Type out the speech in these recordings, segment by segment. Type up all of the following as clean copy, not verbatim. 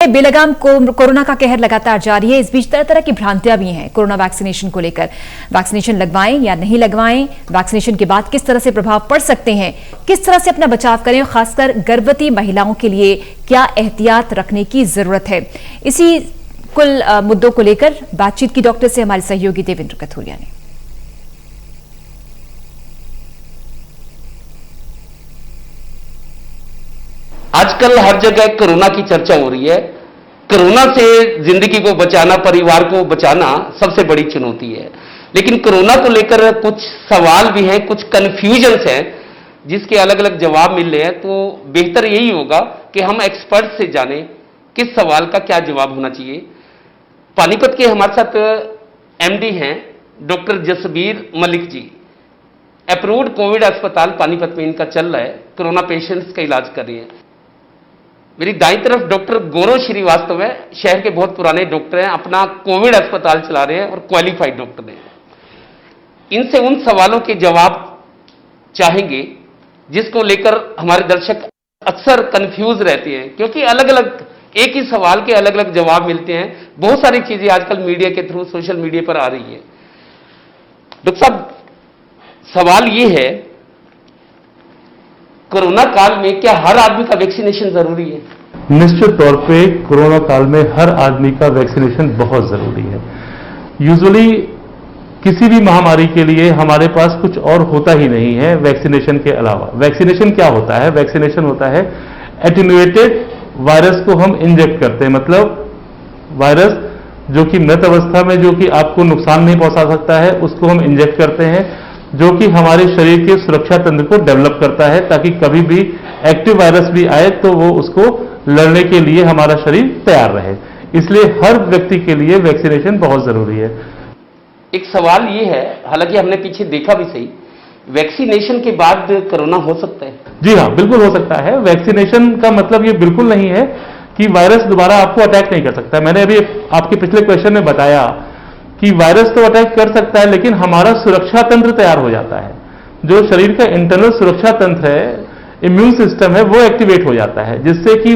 है बेलगाम कोरोना का कहर लगातार जारी है। इस बीच तरह तरह की भ्रांतियां भी हैं कोरोना वैक्सीनेशन को लेकर। वैक्सीनेशन लगवाएं या नहीं लगवाएं, वैक्सीनेशन के बाद किस तरह से प्रभाव पड़ सकते हैं, किस तरह से अपना बचाव करें और खासकर गर्भवती महिलाओं के लिए क्या एहतियात रखने की जरूरत है, इसी कुल मुद्दों को लेकर बातचीत की डॉक्टर से हमारे सहयोगी देवेंद्र कथुरिया ने। आजकल हर जगह कोरोना की चर्चा हो रही है। कोरोना से जिंदगी को बचाना, परिवार को बचाना सबसे बड़ी चुनौती है। लेकिन कोरोना को लेकर कुछ सवाल भी हैं, कुछ कंफ्यूजन्स हैं जिसके अलग अलग जवाब मिल रहे हैं। तो बेहतर यही होगा कि हम एक्सपर्ट से जानें किस सवाल का क्या जवाब होना चाहिए। पानीपत के हमारे साथ एमडी हैं doctor Jasbir Malik ji. Approved Covid अस्पताल पानीपत में इनका चल रहा है, कोरोना पेशेंट्स का इलाज कर रही है। मेरी दाईं तरफ डॉक्टर गौरव श्रीवास्तव है, शहर के बहुत पुराने डॉक्टर हैं, अपना कोविड अस्पताल चला रहे हैं और क्वालिफाइड डॉक्टर हैं। इनसे उन सवालों के जवाब चाहेंगे जिसको लेकर हमारे दर्शक अक्सर कंफ्यूज रहते हैं, क्योंकि अलग अलग एक ही सवाल के अलग अलग जवाब मिलते हैं। बहुत सारी चीजें आजकल मीडिया के थ्रू, सोशल मीडिया पर आ रही है। डॉक्टर साहब, सवाल यह है, कोरोना काल में क्या हर आदमी का वैक्सीनेशन जरूरी है? निश्चित तौर पे कोरोना काल में हर आदमी का वैक्सीनेशन बहुत जरूरी है। यूजुअली किसी भी महामारी के लिए हमारे पास कुछ और होता ही नहीं है वैक्सीनेशन के अलावा। वैक्सीनेशन क्या होता है? वैक्सीनेशन होता है एटेन्युएटेड वायरस को हम इंजेक्ट करते हैं, मतलब वायरस जो कि मृत अवस्था में, जो कि आपको नुकसान नहीं पहुंचा सकता है, उसको हम इंजेक्ट करते हैं, जो कि हमारे शरीर के सुरक्षा तंत्र को डेवलप करता है ताकि कभी भी एक्टिव वायरस भी आए तो वो उसको लड़ने के लिए हमारा शरीर तैयार रहे। इसलिए हर व्यक्ति के लिए वैक्सीनेशन बहुत जरूरी है। एक सवाल ये है, हालांकि हमने पीछे देखा भी सही, वैक्सीनेशन के बाद कोरोना हो सकता है? जी हाँ, बिल्कुल हो सकता है। वैक्सीनेशन का मतलब ये बिल्कुल नहीं है कि वायरस दोबारा आपको अटैक नहीं कर सकता। मैंने अभी आपके पिछले क्वेश्चन में बताया कि वायरस तो अटैक कर सकता है, लेकिन हमारा सुरक्षा तंत्र तैयार हो जाता है। जो शरीर का इंटरनल सुरक्षा तंत्र है, इम्यून सिस्टम है, वो एक्टिवेट हो जाता है, जिससे कि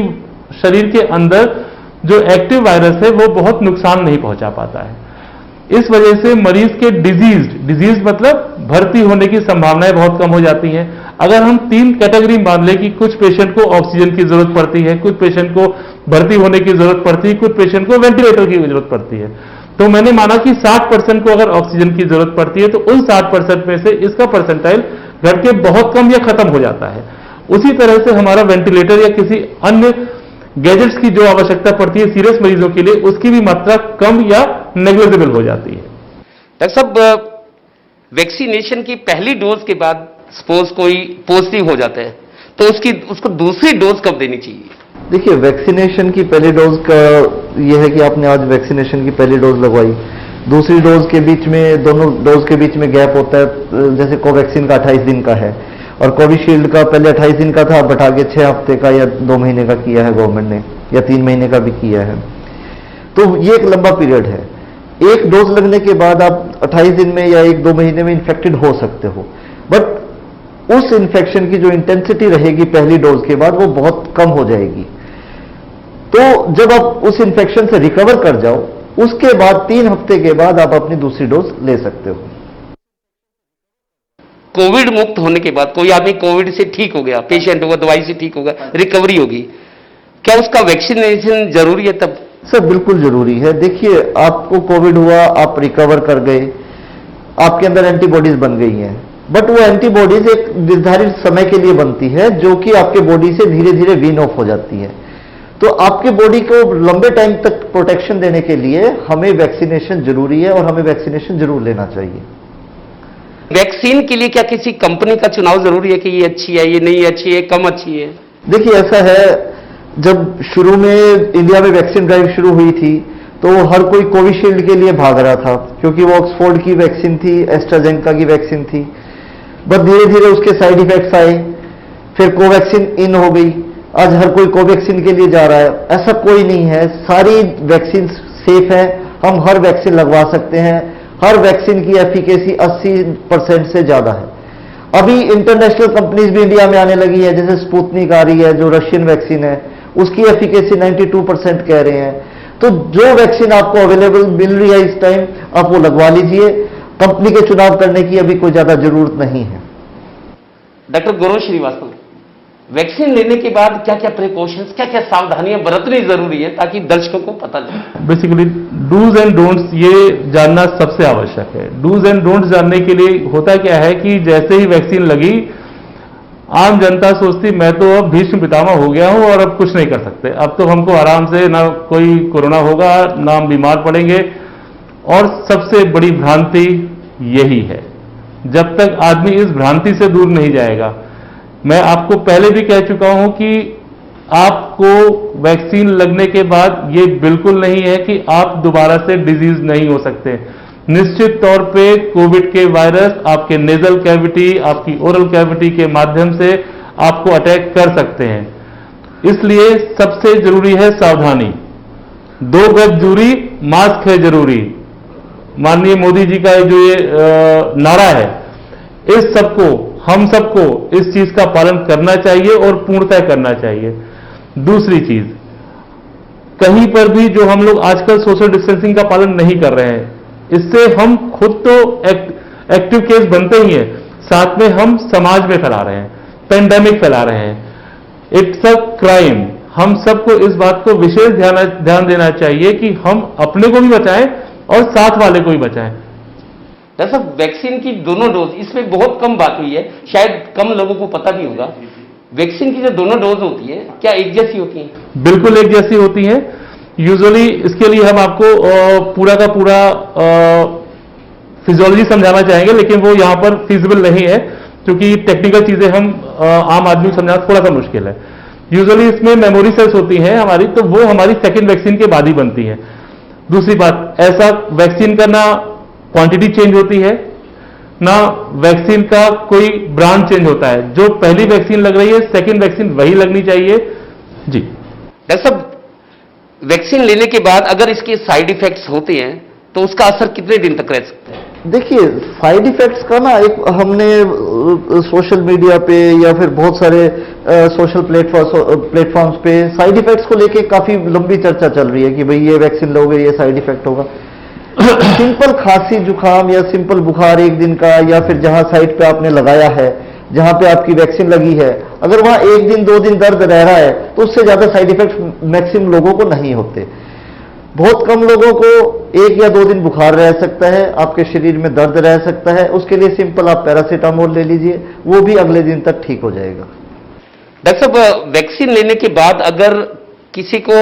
शरीर के अंदर जो एक्टिव वायरस है वो बहुत नुकसान नहीं पहुंचा पाता है। इस वजह से मरीज के डिजीज मतलब भर्ती होने की संभावनाएं बहुत कम हो जाती हैं। अगर हम 3 कैटेगरी मान लें कि कुछ पेशेंट को ऑक्सीजन की जरूरत पड़ती है, कुछ पेशेंट को भर्ती होने की जरूरत पड़ती है, कुछ पेशेंट को वेंटिलेटर की जरूरत पड़ती है, तो मैंने माना कि 60% को अगर ऑक्सीजन की जरूरत पड़ती है तो उन 60% में से इसका परसेंटाइल घट के बहुत कम या खत्म हो जाता है। उसी तरह से हमारा वेंटिलेटर या किसी अन्य गैजेट्स की जो आवश्यकता पड़ती है सीरियस मरीजों के लिए, उसकी भी मात्रा कम या नेग्लिजिबल हो जाती है। डॉक्टर साहब, वैक्सीनेशन की पहली डोज के बाद सपोज कोई पॉजिटिव हो जाता है तो उसको दूसरी डोज कब देनी चाहिए? देखिए, वैक्सीनेशन की पहली डोज का यह है कि आपने आज वैक्सीनेशन की पहली डोज लगवाई, दूसरी डोज के बीच में, दोनों डोज के बीच में गैप होता है। जैसे कोवैक्सीन का 28 दिन का है और कोविशील्ड का पहले 28 दिन का था, अब बढ़ा के 6 हफ्ते का या 2 महीने का किया है गवर्नमेंट ने, या 3 महीने का भी किया है। तो ये एक लंबा पीरियड है। एक डोज लगने के बाद आप 28 दिन में या 1-2 महीने में इन्फेक्टेड हो सकते हो, बट उस इन्फेक्शन की जो इंटेंसिटी रहेगी पहली डोज के बाद वो बहुत कम हो जाएगी। तो जब आप उस इन्फेक्शन से रिकवर कर जाओ, उसके बाद 3 हफ्ते के बाद आप अपनी दूसरी डोज ले सकते हो। कोविड मुक्त होने के बाद कोई आदमी कोविड से ठीक हो गया, पेशेंट हुआ, दवाई से ठीक हो गया, रिकवरी होगी, क्या उसका वैक्सीनेशन जरूरी है तब? सर, बिल्कुल जरूरी है। देखिए, आपको कोविड हुआ, आप रिकवर कर गए, आपके अंदर एंटीबॉडीज बन गई हैं, बट वो एंटीबॉडीज एक निर्धारित समय के लिए बनती है जो कि आपके बॉडी से धीरे धीरे वीन ऑफ हो जाती है। तो आपके बॉडी को लंबे टाइम तक प्रोटेक्शन देने के लिए हमें वैक्सीनेशन जरूरी है और हमें वैक्सीनेशन जरूर लेना चाहिए। वैक्सीन के लिए क्या किसी कंपनी का चुनाव जरूरी है कि ये अच्छी है, ये नहीं अच्छी है, कम अच्छी है? देखिए, ऐसा है, जब शुरू में इंडिया में वैक्सीन ड्राइव शुरू हुई थी तो हर कोई कोविशील्ड के लिए भाग रहा था, क्योंकि वो ऑक्सफोर्ड की वैक्सीन थी, एस्ट्राजेनेका की वैक्सीन थी। बट धीरे धीरे उसके साइड इफेक्ट्स आए, फिर कोवैक्सीन इन हो गई, आज हर कोई कोवैक्सीन के लिए जा रहा है। ऐसा कोई नहीं है, सारी वैक्सीन सेफ है, हम हर वैक्सीन लगवा सकते हैं। हर वैक्सीन की एफिकेसी 80% से ज्यादा है। अभी इंटरनेशनल कंपनीज भी इंडिया में आने लगी है, जैसे स्पुतनिक आ रही है जो रशियन वैक्सीन है, उसकी एफिकेसी 92% कह रहे हैं। तो जो वैक्सीन आपको अवेलेबल मिल रही है इस टाइम, आप वो लगवा लीजिए। कंपनी के चुनाव करने की अभी कोई ज्यादा जरूरत नहीं है। डॉक्टर गौरव श्रीवास्तव, वैक्सीन लेने के बाद क्या क्या प्रिकॉशंस, क्या क्या सावधानियां बरतनी जरूरी है ताकि दर्शकों को पता लगे? बेसिकली डूज एंड डोंट्स ये जानना सबसे आवश्यक है। डूज एंड डोंट्स जानने के लिए होता क्या है कि जैसे ही वैक्सीन लगी, आम जनता सोचती मैं तो अब भीष्म पितामह हो गया हूं और अब कुछ नहीं कर सकते, अब तो हमको आराम से ना कोई कोरोना होगा ना हम बीमार पड़ेंगे। और सबसे बड़ी भ्रांति यही है, जब तक आदमी इस भ्रांति से दूर नहीं जाएगा। मैं आपको पहले भी कह चुका हूं कि आपको वैक्सीन लगने के बाद ये बिल्कुल नहीं है कि आप दोबारा से डिजीज नहीं हो सकते। निश्चित तौर पे कोविड के वायरस आपके नेजल कैविटी, आपकी ओरल कैविटी के माध्यम से आपको अटैक कर सकते हैं। इसलिए सबसे जरूरी है सावधानी। 2 गज दूरी, मास्क है जरूरी। माननीय मोदी जी का जो ये नारा है, इस सबको, हम सबको इस चीज का पालन करना चाहिए और पूर्णतः करना चाहिए। दूसरी चीज, कहीं पर भी जो हम लोग आजकल सोशल डिस्टेंसिंग का पालन नहीं कर रहे हैं, इससे हम खुद तो एक्टिव केस बनते ही हैं, साथ में हम समाज में फैला रहे हैं, पेंडेमिक फैला रहे हैं। It's a crime. हम सबको इस बात को विशेष ध्यान देना चाहिए कि हम अपने को भी बचाएं और साथ वाले को भी बचाएं। डॉक्टर साहब, वैक्सीन की दोनों डोज, इसमें बहुत कम बात हुई है, शायद कम लोगों को पता भी होगा। वैक्सीन की जो दोनों डोज होती है, क्या एक जैसी होती है? बिल्कुल एक जैसी होती है। यूजुअली इसके लिए हम आपको पूरा का पूरा फिजियोलॉजी समझाना चाहेंगे, लेकिन वो यहां पर फीजिबल नहीं है, क्योंकि टेक्निकल चीजें हम आम आदमी को समझाना थोड़ा सा मुश्किल है। यूजुअली इसमें मेमोरी सेल्स होती हैं हमारी, तो वो हमारी सेकेंड वैक्सीन के बाद ही बनती है। दूसरी बात, ऐसा वैक्सीन का ना क्वांटिटी चेंज होती है, ना वैक्सीन का कोई ब्रांड चेंज होता है। जो पहली वैक्सीन लग रही है, सेकेंड वैक्सीन वही लगनी चाहिए। जी डॉक्टर साहब, वैक्सीन लेने के बाद अगर इसके साइड इफेक्ट्स होते हैं तो उसका असर कितने दिन तक रह सकता है? देखिए, साइड इफेक्ट्स का ना एक हमने सोशल मीडिया पे या फिर बहुत सारे सोशल प्लेटफॉर्म्स पे साइड इफेक्ट्स को लेके काफी लंबी चर्चा चल रही है कि भाई ये वैक्सीन लोगे ये साइड इफेक्ट होगा। सिंपल खांसी जुकाम या सिंपल बुखार एक दिन का, या फिर जहां साइट पे आपने लगाया है, जहां पे आपकी वैक्सीन लगी है, अगर वहां 1 दिन 2 दिन दर्द रह रहा है तो उससे ज्यादा साइड इफेक्ट मैक्सिमम लोगों को नहीं होते। बहुत कम लोगों को 1 या 2 दिन बुखार रह सकता है, आपके शरीर में दर्द रह सकता है, उसके लिए सिंपल आप पैरासीटामोल ले लीजिए, वो भी अगले दिन तक ठीक हो जाएगा। डॉक्टर साहब, वैक्सीन लेने के बाद अगर किसी को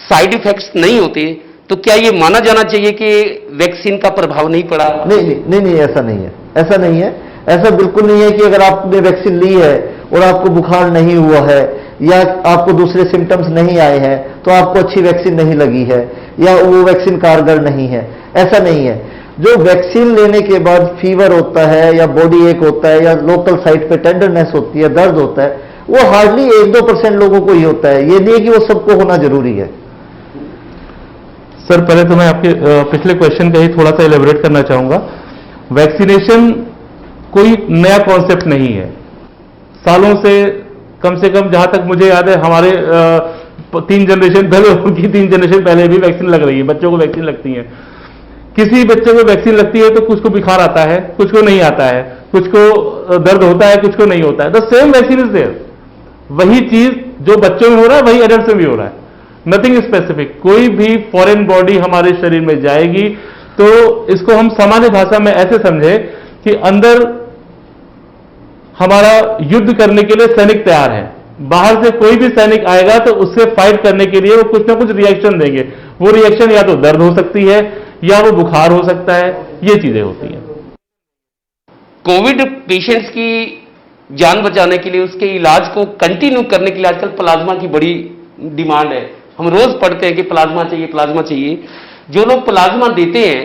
साइड इफेक्ट्स नहीं होते तो क्या ये माना जाना चाहिए कि वैक्सीन का प्रभाव नहीं पड़ा? नहीं, ऐसा नहीं है, ऐसा नहीं है, ऐसा बिल्कुल नहीं है कि अगर आपने वैक्सीन ली है और आपको बुखार नहीं हुआ है या आपको दूसरे सिम्टम्स नहीं आए हैं तो आपको अच्छी वैक्सीन नहीं लगी है या वो वैक्सीन कारगर नहीं है, ऐसा नहीं है। जो वैक्सीन लेने के बाद फीवर होता है या बॉडी एक होता है या लोकल साइट पे टेंडरनेस होती है, दर्द होता है, वो हार्डली 1-2% लोगों को ही होता है। ये नहीं है कि वो सबको होना जरूरी है। सर, पहले तो मैं आपके पिछले क्वेश्चन का ही थोड़ा सा एलेबोरेट करना चाहूंगा। वैक्सीनेशन कोई नया कॉन्सेप्ट नहीं है। सालों से कम जहां तक मुझे याद है, हमारे 3 जनरेशन पहले, उनकी 3 जनरेशन पहले भी वैक्सीन लग रही है, बच्चों को वैक्सीन लगती है। किसी बच्चे को वैक्सीन लगती है तो कुछ को बुखार आता है, कुछ को नहीं आता है, कुछ को दर्द होता है, कुछ को नहीं होता है। The same vaccine is there. वही चीज जो बच्चों में हो रहा है वही एडल्ट में भी हो रहा है। Nothing specific. कोई भी फॉरेन बॉडी हमारे शरीर में जाएगी तो इसको हम सामान्य भाषा में ऐसे समझे कि अंदर हमारा युद्ध करने के लिए सैनिक तैयार है, बाहर से कोई भी सैनिक आएगा तो उससे फाइट करने के लिए वो कुछ ना कुछ रिएक्शन देंगे। वो रिएक्शन या तो दर्द हो सकती है या वो बुखार हो सकता है, ये चीजें होती हैं। कोविड पेशेंट्स की जान बचाने के लिए, उसके इलाज को कंटिन्यू करने के लिए आजकल प्लाज्मा की बड़ी डिमांड है। हम रोज पढ़ते हैं कि प्लाज्मा चाहिए, प्लाज्मा चाहिए। जो लोग प्लाज्मा देते हैं,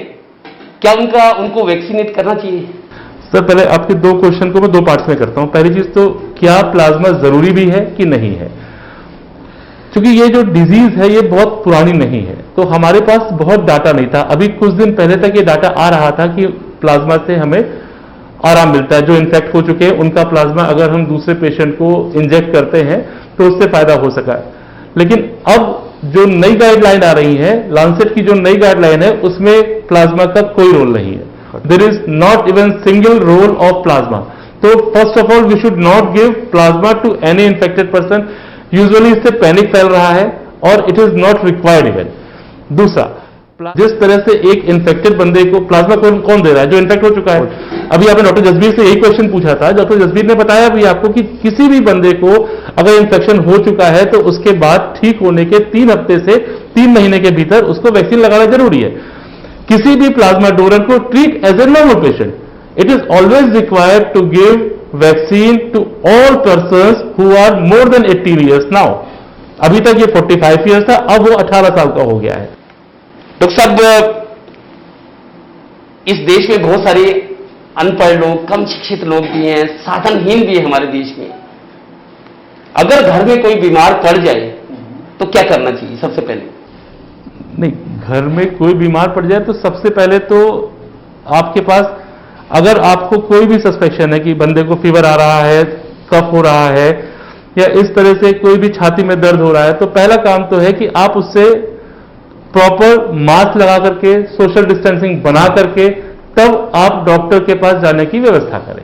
क्या उनको वैक्सीनेट करना चाहिए? सर, पहले आपके 2 क्वेश्चन को मैं 2 पार्ट्स में करता हूं। पहली चीज तो क्या प्लाज्मा जरूरी भी है कि नहीं है, क्योंकि ये जो डिजीज है ये बहुत पुरानी नहीं है, तो हमारे पास बहुत डाटा नहीं था। अभी कुछ दिन पहले तक ये डाटा आ रहा था कि प्लाज्मा से हमें आराम मिलता है। जो इन्फेक्ट हो चुके हैं उनका प्लाज्मा अगर हम दूसरे पेशेंट को इंजेक्ट करते हैं तो उससे फायदा हो सका है। लेकिन अब जो नई गाइडलाइन आ रही है, लांसेट की जो नई गाइडलाइन है, उसमें प्लाज्मा का कोई रोल नहीं है। There is not even single role of plasma. तो first of all we should not give plasma to any infected person. Usually इससे पैनिक फैल रहा है और it is not required even. दूसरा, जिस तरह से एक इन्फेक्टेड बंदे को प्लाज्मा कौन दे रहा है? जो इन्फेक्ट हो चुका है। अभी आपने डॉक्टर जसबीर से यही क्वेश्चन पूछा था, डॉक्टर जसबीर ने बताया भी आपको कि किसी भी बंदे को अगर इन्फेक्शन हो चुका है तो उसके बाद ठीक होने के 3 हफ्ते से 3 महीने के भीतर उसको वैक्सीन लगाना जरूरी है। किसी भी प्लाज्मा डोनर को treat as a normal patient. It is always required to give vaccine to all persons who are more than 18 years now. अभी तक ये 45 ईयर्स था, अब वो 18 साल का हो गया है। डॉक्टर साहब, इस देश में बहुत सारे अनपढ़ लोग, कम शिक्षित लोग भी हैं, साधनहीन भी है हमारे देश में। अगर घर में कोई बीमार पड़ जाए तो क्या करना चाहिए सबसे पहले? नहीं, घर में कोई बीमार पड़ जाए तो सबसे पहले तो आपके पास, अगर आपको कोई भी सस्पेक्शन है कि बंदे को फीवर आ रहा है, कफ हो रहा है, या इस तरह से कोई भी छाती में दर्द हो रहा है, तो पहला काम तो है कि आप उससे प्रॉपर मास्क लगा करके, सोशल डिस्टेंसिंग बना करके, तब आप डॉक्टर के पास जाने की व्यवस्था करें।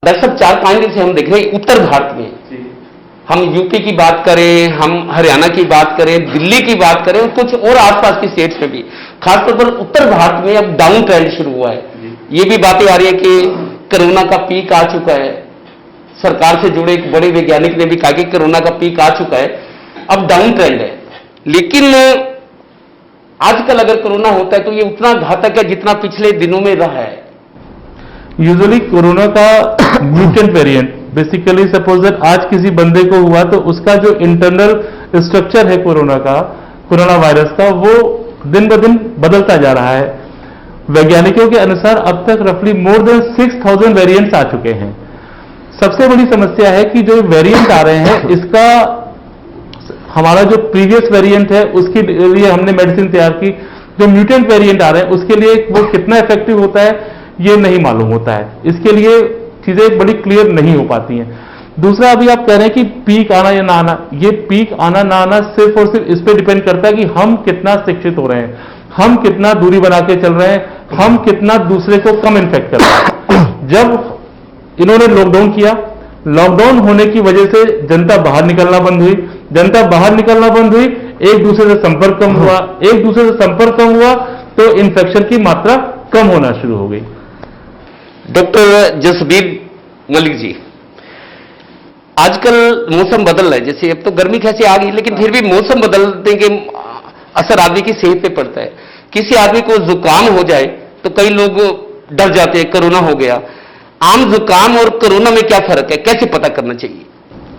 दरअसल 4-5 दिन से हम देख रहे हैं उत्तर भारत में, हम यूपी की बात करें, हम हरियाणा की बात करें, दिल्ली की बात करें, और कुछ और आसपास की स्टेट्स में भी, खासतौर पर उत्तर भारत में अब डाउन ट्रेंड शुरू हुआ है। ये भी बातें आ रही है कि कोरोना का पीक आ चुका है। सरकार से जुड़े एक बड़े वैज्ञानिक ने भी कहा कि कोरोना का पीक आ चुका है, अब डाउन ट्रेंड है। लेकिन आजकल अगर कोरोना होता है तो ये उतना घातक है जितना पिछले दिनों में रहा है। यूजुअली कोरोना का mutant variant, basically suppose that आज किसी बंदे को हुआ तो उसका जो इंटरनल स्ट्रक्चर है कोरोना वायरस का, वो दिन ब दिन बदलता जा रहा है। वैज्ञानिकों के अनुसार अब तक रफली मोर देन 6000 वेरिएंट्स आ चुके हैं। सबसे बड़ी समस्या है कि जो वेरिएंट आ रहे हैं, इसका हमारा जो प्रीवियस वेरिएंट है उसके लिए हमने मेडिसिन तैयार की, जो म्यूटेंट वेरिएंट आ रहे हैं उसके लिए वो कितना इफेक्टिव होता है ये नहीं मालूम होता है। इसके लिए चीजें बड़ी क्लियर नहीं हो पाती हैं। दूसरा, अभी आप कह रहे हैं कि पीक आना या ना आना, ये पीक आना ना आना सिर्फ और सिर्फ इस पर डिपेंड करता है कि हम कितना शिक्षित हो रहे हैं, हम कितना दूरी बना के चल रहे हैं, हम कितना दूसरे को कम इन्फेक्ट कर रहे हैं। जब इन्होंने लॉकडाउन किया, लॉकडाउन होने की वजह से जनता बाहर निकलना बंद हुई, जनता बाहर निकलना बंद हुई, एक दूसरे से संपर्क कम हुआ, एक दूसरे से संपर्क कम हुआ तो इन्फेक्शन की मात्रा कम होना शुरू हो गई। डॉक्टर जसबीर मलिक जी, आजकल मौसम बदल रहा है, जैसे अब तो गर्मी कैसे आ गई, लेकिन फिर भी मौसम बदलने के असर आदमी की सेहत पे पड़ता है। किसी आदमी को जुकाम हो जाए तो कई लोग डर जाते हैं, कोरोना हो गया। आम जुकाम और कोरोना में क्या फर्क है, कैसे पता करना चाहिए?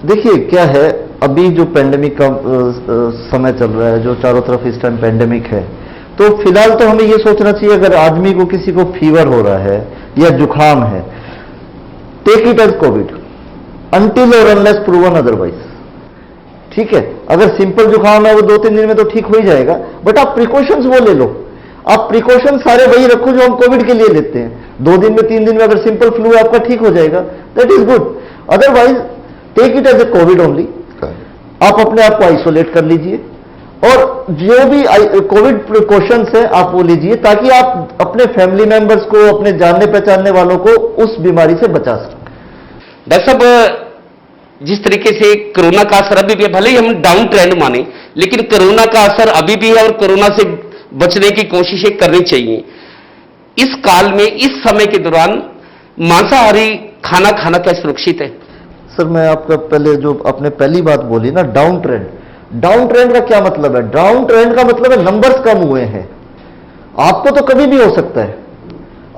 देखिए क्या है, अभी जो पेंडेमिक का समय चल रहा है, जो चारों तरफ इस टाइम पेंडेमिक है, तो फिलहाल तो हमें ये सोचना चाहिए अगर आदमी को किसी को फीवर हो रहा है या जुकाम है, take it as Covid until और अनलेस प्रूवन अदरवाइज। ठीक है, अगर सिंपल जुकाम है वो 2-3 दिन में तो ठीक हो ही जाएगा, बट आप प्रिकॉशंस वो ले लो। आप प्रिकॉशन सारे वही रखो जो हम कोविड के लिए लेते हैं। 2 दिन में 3 दिन में अगर सिंपल फ्लू है आपका ठीक हो जाएगा, that is good. Otherwise take it as a Covid only. आप अपने आप को आइसोलेट कर लीजिए और जो भी कोविड प्रिकॉशंस है आप वो लीजिए, ताकि आप अपने फैमिली मेंबर्स को, अपने जानने पहचानने वालों को उस बीमारी से बचा सकें। डॉक्टर साहब, जिस तरीके से कोरोना का असर अभी भी है, भले ही हम डाउन ट्रेंड माने, लेकिन कोरोना का असर अभी भी है और कोरोना से बचने की कोशिशें करनी चाहिए। इस काल में, इस समय के दौरान मांसाहारी खाना खाना क्या सुरक्षित है? सर, मैं आपका पहले जो आपने पहली बात बोली ना, डाउन ट्रेंड, डाउन ट्रेंड का क्या मतलब है? डाउन ट्रेंड का मतलब है नंबर्स कम हुए हैं। आपको तो कभी भी हो सकता है,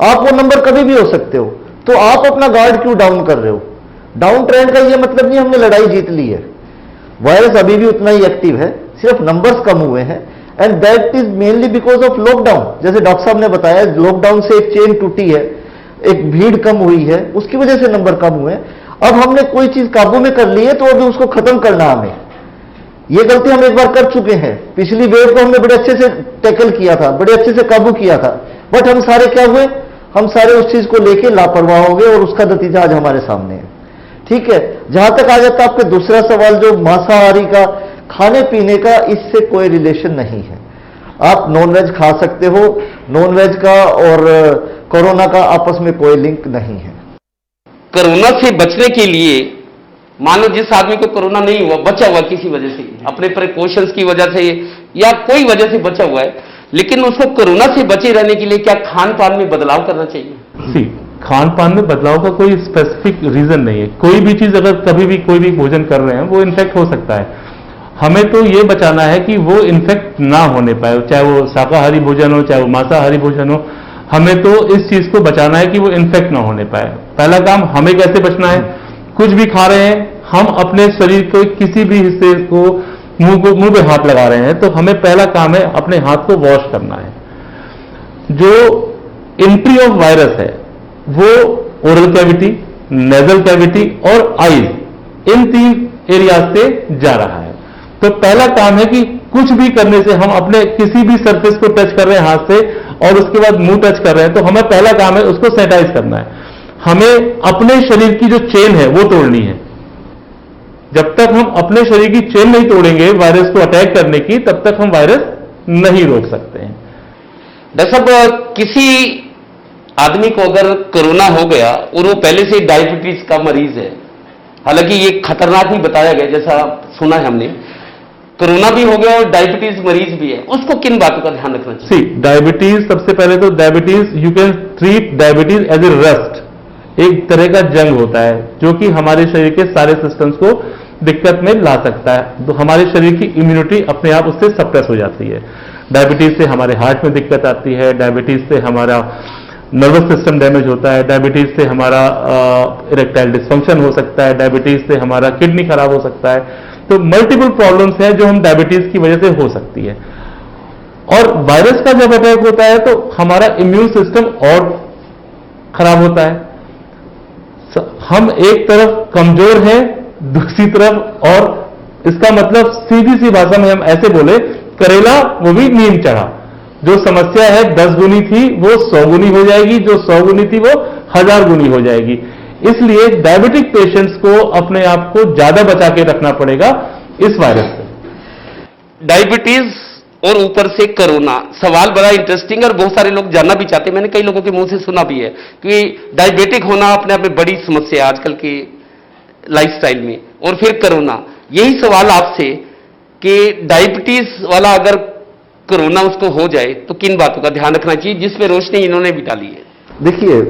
आप वो नंबर कभी भी हो सकते हो, तो आप अपना गार्ड क्यों डाउन कर रहे हो? डाउन ट्रेंड का ये मतलब नहीं हमने लड़ाई जीत ली है, वायरस अभी भी उतना ही एक्टिव है, सिर्फ नंबर्स कम हुए हैं। And that is mainly because of lockdown. जैसे डॉक्टर साहब ने बताया, लॉकडाउन से एक चेन टूटी है, एक भीड़ कम हुई है, उसकी वजह से नंबर कम हुए। अब हमने कोई चीज काबू में कर ली है तो अभी उसको खत्म करना हमें। ये गलती हम एक बार कर चुके हैं, पिछली वेव को हमने बड़े अच्छे से टैकल किया था, बड़े अच्छे से काबू किया था, बट हम सारे क्या हुए, हम सारे उस चीज को लेके लापरवाह हो गए और उसका नतीजा आज हमारे सामने है। ठीक है। जहां तक आ जाता है आपके दूसरा सवाल जो मांसाहारी का, खाने पीने का इससे कोई रिलेशन नहीं है। आप नॉनवेज खा सकते हो, नॉनवेज का और कोरोना का आपस में कोई लिंक नहीं है। कोरोना से बचने के लिए मान लो जिस आदमी को कोरोना नहीं हुआ, बचा हुआ किसी वजह से, अपने प्रिकॉशंस की वजह से या कोई वजह से बचा हुआ है, लेकिन उसको कोरोना से बचे रहने के लिए क्या खान पान में बदलाव करना चाहिए? खान पान में बदलाव का कोई स्पेसिफिक रीजन नहीं है। कोई भी चीज अगर कभी भी कोई भी भोजन कर रहे हैं वो इन्फेक्ट हो सकता है। हमें तो ये बचाना है कि वो इन्फेक्ट ना होने पाए, चाहे वो शाकाहारी भोजन हो चाहे वो मांसाहारी भोजन हो। हमें तो इस चीज को बचाना है कि वो इन्फेक्ट ना होने पाए। पहला काम हमें कैसे बचना है, कुछ भी खा रहे हैं, हम अपने शरीर के किसी भी हिस्से को मुंह पे हाथ लगा रहे हैं तो हमें पहला काम है अपने हाथ को वॉश करना है। जो एंट्री ऑफ वायरस है वो ओरल कैविटी, नेजल कैविटी और आईज, इन 3 एरियाज से जा रहा है। तो पहला काम है कि कुछ भी करने से हम अपने किसी भी सरफेस को टच कर रहे हैं हाथ से और उसके बाद मुंह टच कर रहे हैं तो हमें पहला काम है उसको सैनिटाइज करना है। हमें अपने शरीर की जो चेन है वो तोड़नी है। जब तक हम अपने शरीर की चेन नहीं तोड़ेंगे वायरस को अटैक करने की, तब तक हम वायरस नहीं रोक सकते हैं। डॉक्टर साहब, किसी आदमी को अगर कोरोना हो गया और वो पहले से डायबिटीज का मरीज है, हालांकि ये खतरनाक नहीं बताया गया जैसा सुना है हमने, कोरोना भी हो गया और डायबिटीज मरीज भी है, उसको किन बातों का ध्यान रखना चाहिए? डायबिटीज, सबसे पहले तो diabetes, you can treat diabetes as a rust, एक तरह का जंग होता है जो कि हमारे शरीर के सारे सिस्टम्स को दिक्कत में ला सकता है। तो हमारे शरीर की इम्यूनिटी अपने आप उससे सप्रेस हो जाती है। डायबिटीज से हमारे हार्ट में दिक्कत आती है, डायबिटीज से हमारा नर्वस सिस्टम डैमेज होता है, डायबिटीज से हमारा इरेक्टाइल डिस्फंक्शन हो सकता है, डायबिटीज से हमारा किडनी खराब हो सकता है। तो मल्टीपल प्रॉब्लम्स हैं जो हम डायबिटीज की वजह से हो सकती है। और वायरस का जब अटैक होता है तो हमारा इम्यून सिस्टम और खराब होता है। हम एक तरफ कमजोर हैं, दूसरी तरफ, और इसका मतलब सीधी सी भाषा में हम ऐसे बोले, करेला वो भी नीम चढ़ा। जो समस्या है 10 गुनी थी वो 100 गुनी हो जाएगी, जो 100 गुनी थी वो 1000 गुनी हो जाएगी। इसलिए डायबिटिक पेशेंट्स को अपने आप को ज्यादा बचा के रखना पड़ेगा इस वायरस से। डायबिटीज और ऊपर से कोरोना, सवाल बड़ा इंटरेस्टिंग और बहुत सारे लोग जानना भी चाहते हैं। मैंने कई लोगों के मुंह से सुना भी है कि डायबिटिक होना अपने आप में बड़ी समस्या है आजकल के लाइफस्टाइल में, और फिर कोरोना। यही सवाल आपसे कि डायबिटीज वाला अगर कोरोना उसको हो जाए तो किन बातों का ध्यान रखना चाहिए, जिसमें रोशनी इन्होंने भी डाली है? देखिए,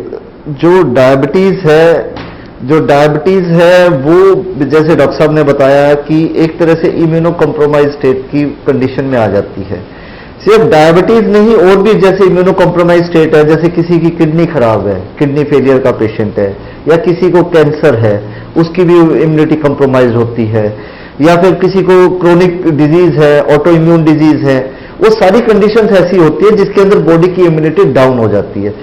जो डायबिटीज है वो जैसे डॉक्टर साहब ने बताया कि एक तरह से इम्यूनो कॉम्प्रोमाइज स्टेट की कंडीशन में आ जाती है। सिर्फ डायबिटीज नहीं, और भी जैसे इम्यूनो कॉम्प्रोमाइज स्टेट है, जैसे किसी की किडनी खराब है, किडनी फेलियर का पेशेंट है, या किसी को कैंसर है, उसकी भी इम्यूनिटी कॉम्प्रोमाइज होती है, या फिर किसी को क्रोनिक डिजीज है, ऑटो इम्यून डिजीज है, वो सारी कंडीशंस ऐसी होती है जिसके अंदर बॉडी की इम्यूनिटी डाउन हो जाती है।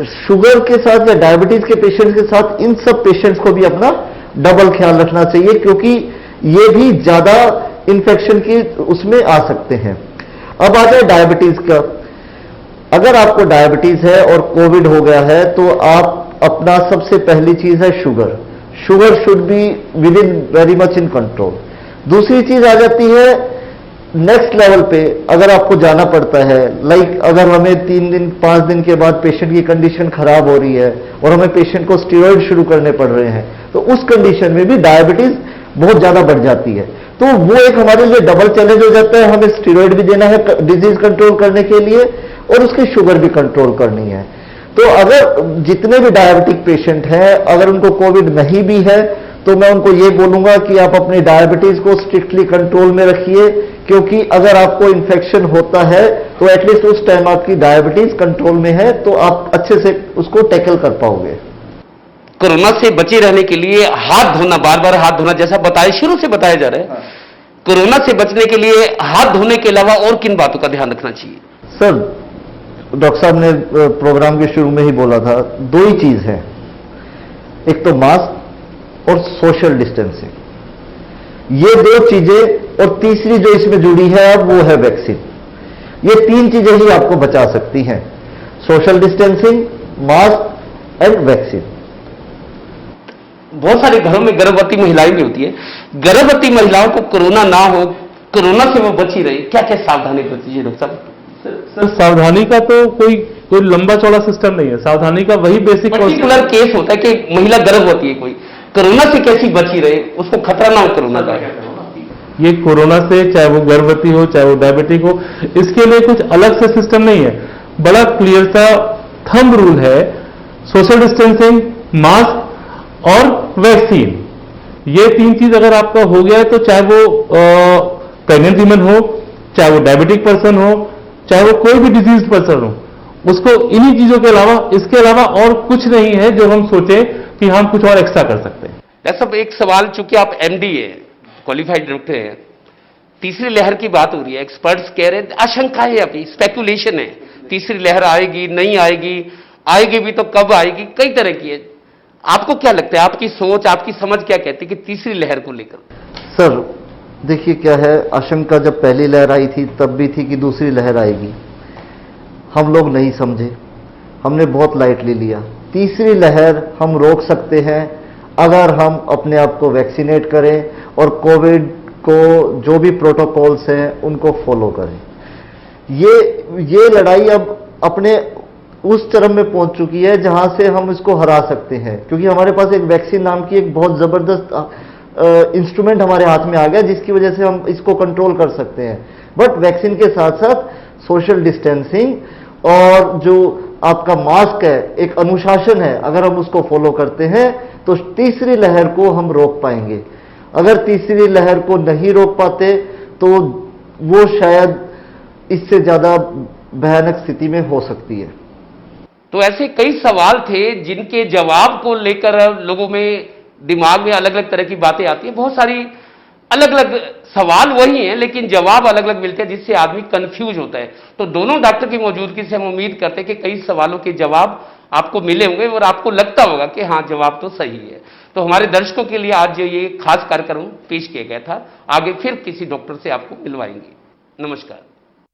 शुगर के साथ या डायबिटीज के पेशेंट्स के साथ इन सब पेशेंट्स को भी अपना डबल ख्याल रखना चाहिए, क्योंकि ये भी ज्यादा इंफेक्शन की उसमें आ सकते हैं। अब आ जाए डायबिटीज का। अगर आपको डायबिटीज है और कोविड हो गया है तो आप अपना सबसे पहली चीज है sugar should be with in very much in control. दूसरी चीज आ जाती है नेक्स्ट लेवल पे, अगर आपको जाना पड़ता है, लाइक अगर हमें 3 दिन 5 दिन के बाद पेशेंट की कंडीशन खराब हो रही है और हमें पेशेंट को स्टेरॉइड शुरू करने पड़ रहे हैं, तो उस कंडीशन में भी डायबिटीज बहुत ज्यादा बढ़ जाती है। तो वो एक हमारे लिए डबल चैलेंज हो जाता है, हमें स्टेरॉइड भी देना है डिजीज कंट्रोल करने के लिए और उसकी शुगर भी कंट्रोल करनी है। तो अगर जितने भी डायबिटिक पेशेंट हैं, अगर उनको कोविड नहीं भी है तो मैं उनको ये बोलूंगा कि आप अपनी डायबिटीज को स्ट्रिक्टली कंट्रोल में रखिए, क्योंकि अगर आपको इन्फेक्शन होता है तो एटलीस्ट उस टाइम आपकी डायबिटीज कंट्रोल में है तो आप अच्छे से उसको टैकल कर पाओगे। कोरोना से बचे रहने के लिए हाथ धोना, बार बार हाथ धोना, जैसा बताया शुरू से बताया जा रहा है, कोरोना से बचने के लिए हाथ धोने के अलावा और किन बातों का ध्यान रखना चाहिए? सर, डॉक्टर साहब ने प्रोग्राम के शुरू में ही बोला था, 2 ही चीज है, एक तो मास्क और सोशल डिस्टेंसिंग। ये 2 चीजें, और तीसरी जो इसमें जुड़ी है अब वो है वैक्सीन। ये 3 चीजें ही आपको बचा सकती हैं, social distancing, mask and vaccine. बहुत सारे घरों में गर्भवती महिलाएं भी होती है, गर्भवती महिलाओं को कोरोना ना हो, कोरोना से वो बची रहे, क्या क्या सावधानी बरती डॉक्टर साहब? सर सावधानी का तो कोई लंबा चौड़ा सिस्टम नहीं है। सावधानी का वही बेसिक पर्टिकुलर केस होता है कि महिला गर्भवती है, कोई कोरोना से कैसी बची रहे, उसको खतरा ना हो कोरोना का। ये कोरोना से, चाहे वो गर्भवती हो चाहे वो डायबिटिक हो, इसके लिए कुछ अलग से सिस्टम नहीं है। बड़ा क्लियर सा थंब रूल है, सोशल डिस्टेंसिंग, मास्क और वैक्सीन। ये 3 चीज अगर आपका हो गया है तो चाहे वो प्रेग्नेंट वीमेन हो, चाहे वो डायबिटिक पर्सन हो, चाहे वो कोई भी डिजीज पर्सन हो, उसको इन्हीं चीजों के अलावा, इसके अलावा और कुछ नहीं है जो हम सोचे कि हम कुछ और एक्स्ट्रा कर सकते हैं। डॉक्टर साहब एक सवाल, चूंकि आप एमडी है, क्वालिफाइड डॉक्टर हैं, तीसरी लहर की बात हो रही है, एक्सपर्ट्स कह रहे हैं, आशंका है, अभी स्पेकुलेशन है, तीसरी लहर आएगी नहीं आएगी, आएगी भी तो कब आएगी, कई तरह की है। आपको क्या लगता है, आपकी सोच, आपकी समझ क्या कहती है कि तीसरी लहर को लेकर? सर देखिए क्या है, आशंका जब पहली लहर आई थी तब भी थी कि दूसरी लहर आएगी, हम लोग नहीं समझे, हमने बहुत लाइटली लिया। तीसरी लहर हम रोक सकते हैं अगर हम अपने आप को वैक्सीनेट करें और कोविड को जो भी प्रोटोकॉल्स हैं उनको फॉलो करें। ये लड़ाई अब अपने उस चरम में पहुंच चुकी है जहां से हम इसको हरा सकते हैं, क्योंकि हमारे पास एक वैक्सीन नाम की एक बहुत जबरदस्त इंस्ट्रूमेंट हमारे हाथ में आ गया, जिसकी वजह से हम इसको कंट्रोल कर सकते हैं। बट वैक्सीन के साथ साथ सोशल डिस्टेंसिंग और जो आपका मास्क है, एक अनुशासन है, अगर हम उसको फॉलो करते हैं तो तीसरी लहर को हम रोक पाएंगे। अगर तीसरी लहर को नहीं रोक पाते तो वो शायद इससे ज्यादा भयानक स्थिति में हो सकती है। तो ऐसे कई सवाल थे जिनके जवाब को लेकर लोगों में दिमाग में अलग अलग तरह की बातें आती हैं, बहुत सारी अलग अलग सवाल वही हैं लेकिन जवाब अलग अलग मिलते हैं, जिससे आदमी कंफ्यूज होता है। तो दोनों डॉक्टर की मौजूदगी से हम उम्मीद करते हैं कि कई सवालों के जवाब आपको मिले होंगे और आपको लगता होगा कि हाँ जवाब तो सही है। तो हमारे दर्शकों के लिए आज ये खास कार्यक्रम पेश किया गया था। आगे फिर किसी डॉक्टर से आपको मिलवाएंगे। नमस्कार।